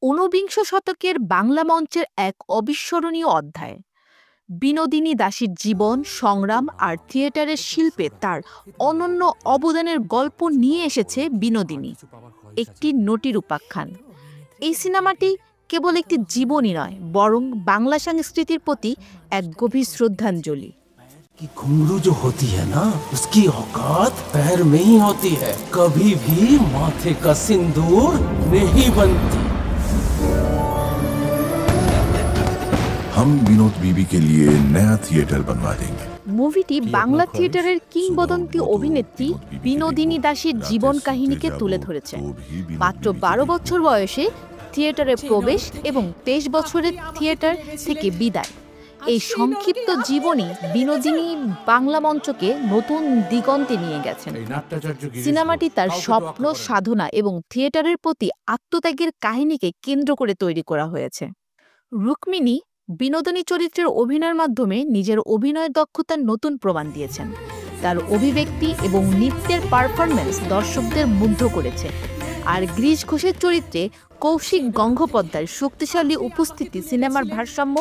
ঊনবিংশ শতকের বাংলা মঞ্চের এক অবিস্মরণীয় অধ্যায়। বিনোদিনী দাসীর জীবন, সংগ্রাম আর থিয়েটারের শিল্পে তার অনন্য অবদানের গল্প নিয়ে এসেছে বিনোদিনী, একটি নটির উপাখ্যান। এই সিনেমাটি কেবল একটি জীবনী নয়, বরং বাংলা সংস্কৃতির প্রতি এক গভীর শ্রদ্ধাঞ্জলি। कि घुंघरू जो होती है ना, उसकी औकात पैर में ही होती है, कभी भी माथे का सिंदूर नहीं बनती। हम विनोद बीबी के लिए नया थिएटर बनवा देंगे। মুভিটি বাংলা থিয়েটারের কিংবদন্তি অভিনেত্রী বিনোদিনী দাসীর জীবন কাহিনীকে তুলে ধরেছে। মাত্র 12 বছর বয়সে থিয়েটারে প্রবেশ এবং 23 বছরের থিয়েটার থেকে বিদায়, এই সংক্ষিপ্ত জীবনী বিনোদিনী বাংলা মঞ্চকে নতুন দিগন্তে নিয়ে গেছেন। সিনেমাটি তার স্বপ্ন, সাধনা এবং থিয়েটারের প্রতি আত্মত্যাগের কাহিনীকে কেন্দ্র করে তৈরি করা হয়েছে। রুক্মিণী বিনোদিনী চরিত্রের অভিনয়ের মাধ্যমে নিজের অভিনয় দক্ষতার নতুন প্রমাণ দিয়েছেন। তার অভিব্যক্তি এবং নৃত্যের পারফরম্যান্স দর্শকদের মুগ্ধ করেছে। আর গিরিশ ঘোষের চরিত্রে কৌশিক গঙ্গোপাধ্যায়ের শক্তিশালী উপস্থিতি সিনেমার ভারসাম্য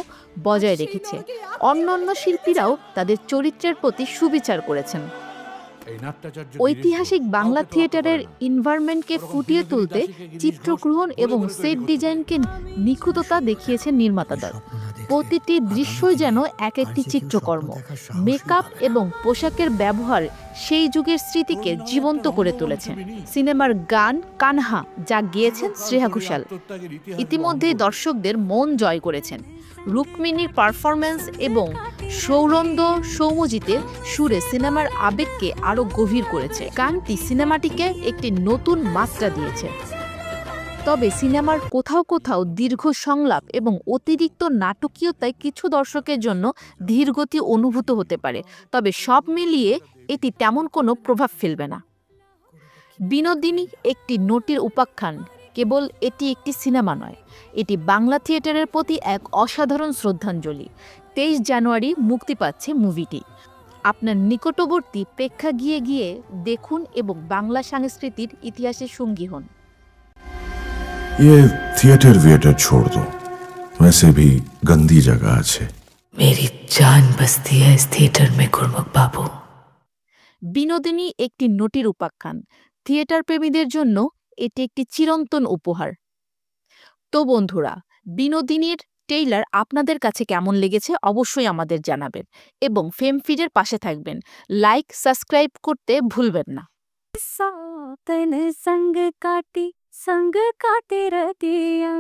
বজায় রেখেছে। অন্যান্য শিল্পীরাও তাদের চরিত্রের প্রতি সুবিচার করেছেন। ঐতিহাসিক বাংলা থিয়েটারের এনভায়রনমেন্টকে ফুটিয়ে তুলতে চিত্রগ্রহণ এবং সেট ডিজাইনকে নিখুঁততা দেখিয়েছেন নির্মাতা দল। প্রতিটি দৃশ্যই যেন এক একটি চিত্রকর্ম। মেকআপ এবং পোশাকের ব্যবহার সেই যুগের স্মৃতিকে জীবন্ত করে তুলেছে। সিনেমার গান কানহা, যা গেয়েছেন শ্রেয়া ঘোষাল, ইতিমধ্যেই দর্শকদের মন জয় করেছেন। রুক্মিণীর পারফরম্যান্স এবং সৌমজিতের সুরে সিনেমার আবেগকে আরও গভীর করেছে। গানটি সিনেমাটিকে একটি নতুন মাত্রা দিয়েছে। তবে সিনেমার কোথাও কোথাও দীর্ঘ সংলাপ এবং অতিরিক্ত নাটকীয়তায় কিছু দর্শকের জন্য ধীরগতি অনুভূত হতে পারে, তবে সব মিলিয়ে এটি তেমন কোনো প্রভাব ফেলবে না। বিনোদিনী একটি নটির উপাখ্যান। কেবল এটি একটি সিনেমা নয়, এটি বাংলা থিয়েটারের প্রতি এক অসাধারণ শ্রদ্ধাঞ্জলি। 23 জানুয়ারি মুক্তি পাচ্ছে মুভিটি। আপনার নিকটবর্তী প্রেক্ষাগৃহে গিয়ে দেখুন এবং বাংলা সংস্কৃতির ইতিহাসের সঙ্গী হন। ये थिएटर विएटर छोड़ दो, वैसे भी गंदी जगह আছে। मेरी जान बसती है इस थिएटर में गुरमुख बाबू। বিনোদিনী একটি নটির উপাখ্যান। থিয়েটার প্রেমীদের জন্য এটি একটি চিরন্তন উপহার। তো বন্ধুরা, বিনোদিনীর ট্রেইলার আপনাদের কাছে কেমন লেগেছে অবশ্যই আমাদের জানাবেন এবং ফেমফিডের পাশে থাকবেন। লাইক, সাবস্ক্রাইব করতে ভুলবেন না। संग काटे रतिया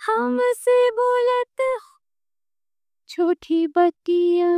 हमसे बोलत छोटी बतिया